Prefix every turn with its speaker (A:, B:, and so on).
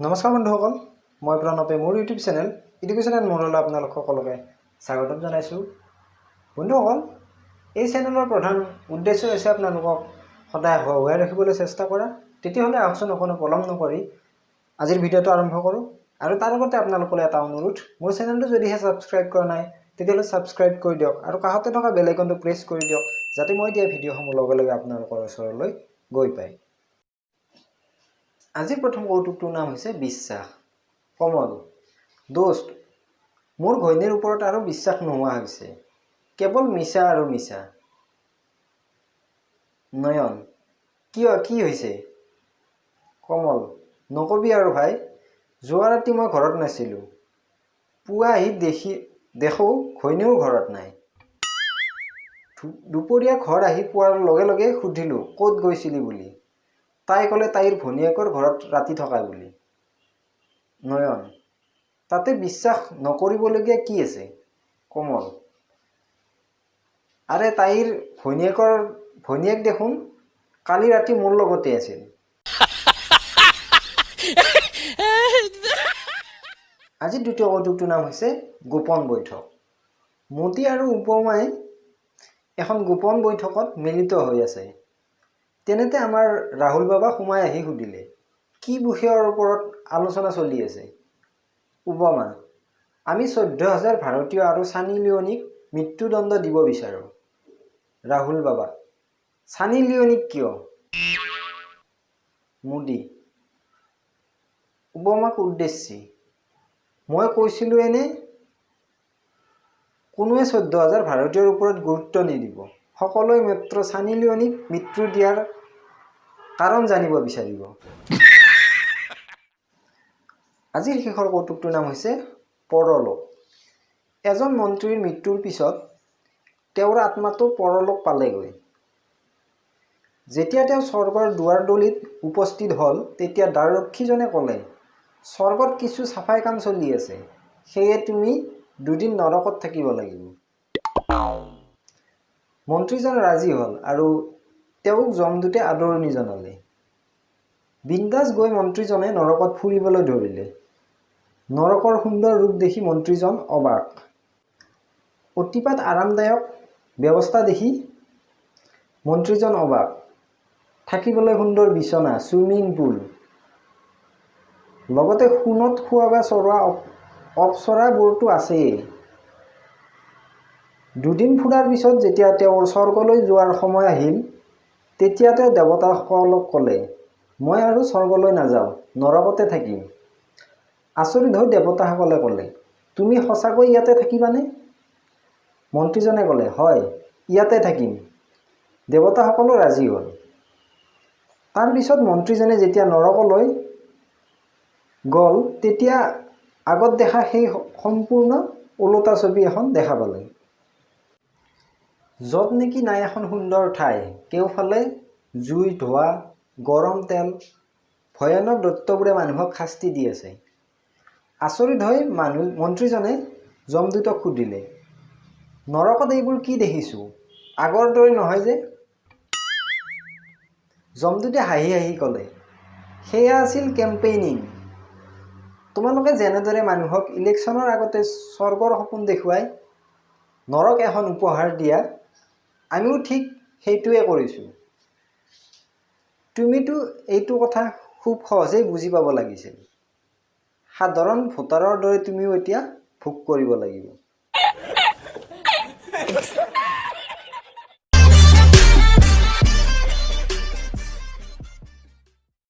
A: নমস্কাৰ বন্ধুসকল, মই প্ৰণৱে মোৰ ইউটিউব চেনেল এডুকেশ্যন এণ্ড মৰলৈ আপোনালোক সকলোকে স্বাগতম জনাইছোঁ। বন্ধুসকল, এই চেনেলৰ প্ৰধান উদ্দেশ্য হৈছে আপোনালোকক সদায় সহায় ৰাখিবলৈ চেষ্টা কৰা। তেতিয়াহ'লে আহকচোন অকণো পলম নকৰি আজিৰ ভিডিঅ'টো আৰম্ভ কৰোঁ। আৰু তাৰ লগতে আপোনালোকলৈ এটা অনুৰোধ, মোৰ চেনেলটো যদিহে ছাবস্ক্ৰাইব কৰা নাই তেতিয়াহ'লে ছাবস্ক্ৰাইব কৰি দিয়ক আৰু কাষতে থকা বেল আইকনটো প্ৰেছ কৰি দিয়ক, যাতে মই দিয়া ভিডিঅ'সমূহ লগে লগে আপোনালোকৰ ওচৰলৈ গৈ পায়। আজিৰ প্ৰথম কৌতুকটোৰ নাম হৈছে বিশ্বাস। কমল: দোস্ত, মোৰ ঘৈণীৰ ওপৰত আৰু বিশ্বাস নোহোৱা হৈছে, কেৱল মিছা আৰু মিছা। নয়ন: কিয়, কি হৈছে? কমল: নকবি আৰু ভাই, যোৱা ৰাতি মই ঘৰত নাছিলোঁ। পুৱা আহি দেখোঁ ঘৈণীও ঘৰত নাই। দুপৰীয়া ঘৰ আহি পোৱাৰ লগে লগে সুধিলোঁ ক'ত গৈছিলি বুলি। তাই ক'লে তাইৰ ভনীয়েকৰ ঘৰত ৰাতি থকা বুলি। নয়ন: তাতে বিশ্বাস নকৰিবলগীয়া কি আছে? কমল: আৰে তাইৰ ভনীয়েক দেখোন কালি ৰাতি মোৰ লগতে আছিল। আজি দ্বিতীয় কৌতুকটোৰ নাম হৈছে গোপন বৈঠক। মতি আৰু উপমাই এখন গোপন বৈঠকত মিলিত হৈ আছে। তেনেতে আমাৰ ৰাহুল বাবা সোমাই আহি সুধিলে, কি বিষয়ৰ ওপৰত আলোচনা চলি আছে? উপমা: আমি 14,000 ভাৰতীয় আৰু ছানী লিঅ'নিক মৃত্যুদণ্ড দিব বিচাৰোঁ। ৰাহুল বাবা: ছানী লিঅ'নিক কিয়? মোদী উপমাক উদ্দেশ্যি: মই কৈছিলোঁ এনে, কোনোৱে 14,000 ভাৰতীয়ৰ ওপৰত গুৰুত্ব নিদিব। সকলোৱে মাত্ৰ ছানী লিঅ'নিক মৃত্যু দিয়াৰ কাৰণ জানিব বিচাৰিব। আজিৰ শেষৰ কৌতুকটোৰ নাম হৈছে পৰলোক। এজন মন্ত্ৰীৰ মৃত্যুৰ পিছত তেওঁৰ আত্মাটো পৰলোক পালেগৈ। যেতিয়া তেওঁ স্বৰ্গৰ দুৱাৰদলিত উপস্থিত হ'ল, তেতিয়া দ্বাৰৰক্ষীজনে ক'লে, স্বৰ্গত কিছু চাফাই কাম চলি আছে, সেয়ে তুমি 2 দিন নৰকত থাকিব লাগিব। মন্ত্ৰীজন ৰাজি হ'ল আৰু তেওঁক যমদূতে আদৰণি জনালে। বিন্দাছ গৈ মন্ত্ৰীজনে নৰকত ফুৰিবলৈ ধৰিলে। নৰকৰ সুন্দৰ ৰূপ দেখি মন্ত্ৰীজন অবাক। অতিপাত আৰামদায়ক ব্যৱস্থা দেখি মন্ত্ৰীজন অবাক। থাকিবলৈ সুন্দৰ বিচনা, ছুইমিং পুল, লগতে সোণত খোৱা চৰোৱা অপ্সৰাবোৰতো আছেই। 2 দিন ফুৰাৰ পিছত যেতিয়া তেওঁৰ স্বৰ্গলৈ যোৱাৰ সময় আহিল, তেতিয়া তেওঁ দেৱতাসকলক ক'লে, মই আৰু স্বৰ্গলৈ নাযাওঁ, নৰকতে থাকিম। আচৰিত হৈ দেৱতাসকলে ক'লে, তুমি সঁচাকৈ ইয়াতে থাকিবানে? মন্ত্ৰীজনে ক'লে, হয়, ইয়াতে থাকিম। দেৱতাসকলো ৰাজি হ'ল। তাৰ পিছত মন্ত্ৰীজনে যেতিয়া নৰকলৈ গ'ল, তেতিয়া আগত দেখা সেই সম্পূৰ্ণ ওলোটা ছবি এখন দেখা পালে। য'ত নেকি নাই এখন সুন্দৰ ঠাই, কেওফালে জুই, ধোঁৱা, গৰম তেল, ভয়ানক দৈত্যবোৰে মানুহক শাস্তি দি আছে। আচৰিত হৈ মন্ত্ৰীজনে যমদূতক সুধিলে, নৰকত এইবোৰ কি দেখিছোঁ, আগৰ দৰে নহয় যে? যমদূতে হাঁহি হাঁহি ক'লে, সেয়া আছিল কেম্পেইনিং। তোমালোকে যেনেদৰে মানুহক ইলেকশ্যনৰ আগতে স্বৰ্গৰ সপোন দেখুৱাই নৰক এখন উপহাৰ দিয়া, আমিও ঠিক সেইটোৱে কৰিছোঁ। তুমিতো এইটো কথা খুব সহজেই বুজি পাব লাগিছিল। সাধাৰণ ভোটাৰৰ দৰে তুমিও এতিয়া ভোগ কৰিব লাগিব।